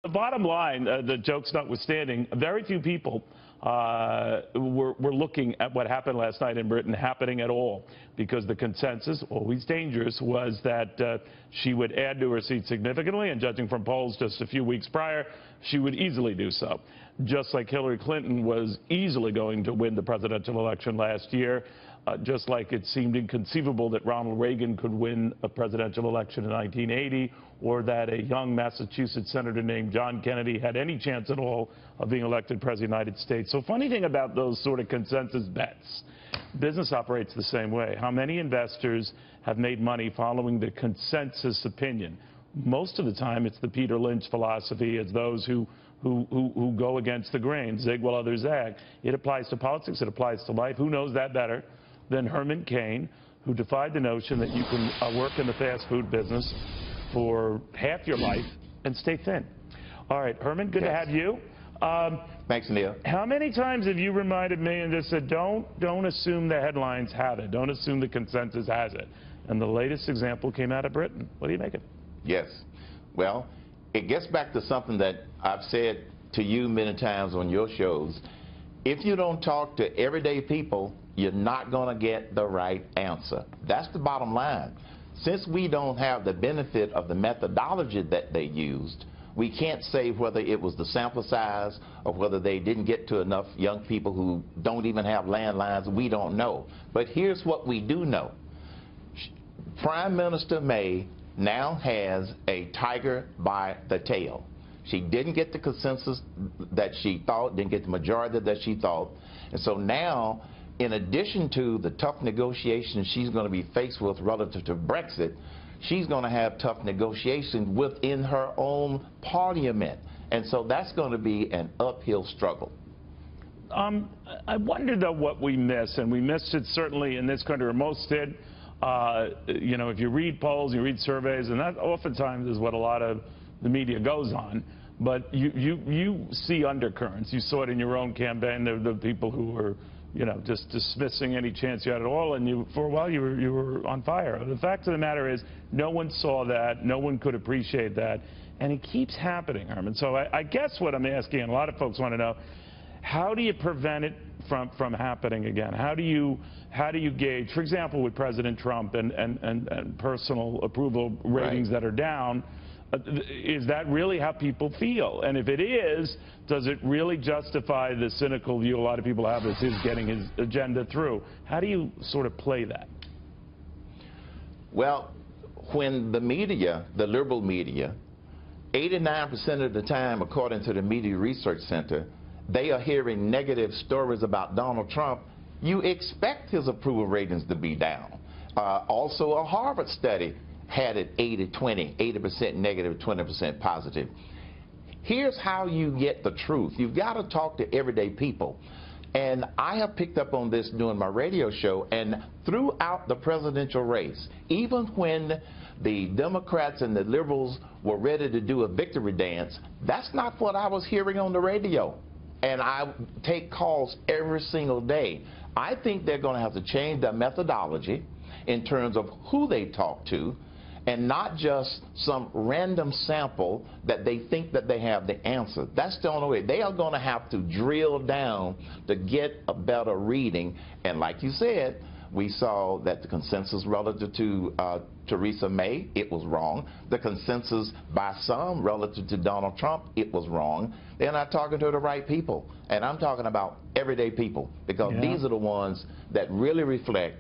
The bottom line, the jokes notwithstanding, very few people were looking at what happened last night in Britain happening at all, because the consensus, always dangerous, was that she would add to her seat significantly, and judging from polls just a few weeks prior, she would easily do so. Just like Hillary Clinton was easily going to win the presidential election last year, just like it seemed inconceivable that Ronald Reagan could win a presidential election in 1980, or that a young Massachusetts senator named John Kennedy had any chance at all of being elected president of the United States. So funny thing about those sort of consensus bets, business operates the same way. How many investors have made money following the consensus opinion? Most of the time, it's the Peter Lynch philosophy. It's those who go against the grain, zig while others zag. It applies to politics. It applies to life. Who knows that better than Herman Cain, who defied the notion that you can work in the fast food business for half your life and stay thin. All right, Herman, good to have you. Thanks, Neil. How many times have you reminded me and just said, don't assume the headlines have it. Don't assume the consensus has it. And the latest example came out of Britain. What do you make of it? Yes. Well, it gets back to something that I've said to you many times on your shows. If you don't talk to everyday people, you're not going to get the right answer. That's the bottom line. Since we don't have the benefit of the methodology that they used, we can't say whether it was the sample size or whether they didn't get to enough young people who don't even have landlines. We don't know. But here's what we do know. Prime Minister May now has a tiger by the tail. She didn't get the consensus that she thought, didn't get the majority that she thought. And so now, in addition to the tough negotiations she's going to be faced with relative to Brexit, she's going to have tough negotiations within her own parliament. And so that's going to be an uphill struggle. I wonder, though, what we miss, and we missed it certainly in this country, or most did. You know, if you read polls, you read surveys, and that oftentimes is what a lot of the media goes on. But you see undercurrents. You saw it in your own campaign, the people who were, you know, just dismissing any chance you had at all, and for a while you were on fire. The fact of the matter is, no one saw that, no one could appreciate that, and it keeps happening, Herman. So I guess what I'm asking, and a lot of folks want to know, how do you prevent it from happening again? How do you gauge, for example, with President Trump and personal approval ratings that are down? Is that really how people feel? And if it is, does it really justify the cynical view a lot of people have as his getting his agenda through? How do you sort of play that? Well, when the media, the liberal media, 89% of the time, according to the Media Research Center, they are hearing negative stories about Donald Trump, you expect his approval ratings to be down. Also, a Harvard study had it 80-20, 80% negative, 20% positive. Here's how you get the truth. You've got to talk to everyday people. And I have picked up on this doing my radio show, and throughout the presidential race, even when the Democrats and the liberals were ready to do a victory dance, that's not what I was hearing on the radio. And I take calls every single day. I think they're going to have to change their methodology in terms of who they talk to, and not just some random sample that they think that they have the answer. That's the only way. They are going to have to drill down to get a better reading. And like you said, we saw that the consensus relative to Theresa May, it was wrong. The consensus by some relative to Donald Trump, it was wrong. They're not talking to the right people. And I'm talking about everyday people, because these are the ones that really reflect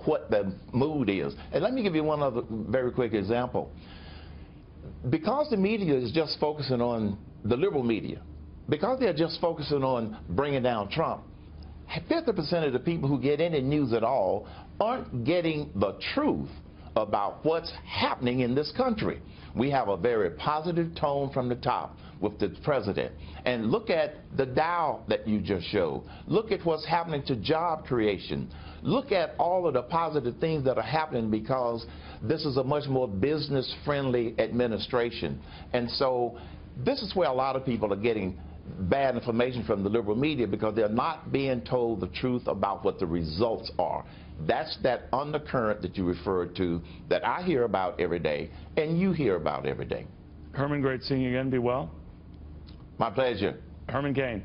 what the mood is. And let me give you one other very quick example. Because the media is just focusing on, the liberal media, because they're just focusing on bringing down Trump, 50% of the people who get any news at all aren't getting the truth about what's happening in this country. We have a very positive tone from the top with the president. And look at the Dow that you just showed. Look at what's happening to job creation. Look at all of the positive things that are happening, because this is a much more business-friendly administration. And so this is where a lot of people are getting bad information from the liberal media, because they're not being told the truth about what the results are. That's that undercurrent that you referred to that I hear about every day and you hear about every day. Herman, great seeing you again. Be well. My pleasure. Herman Cain.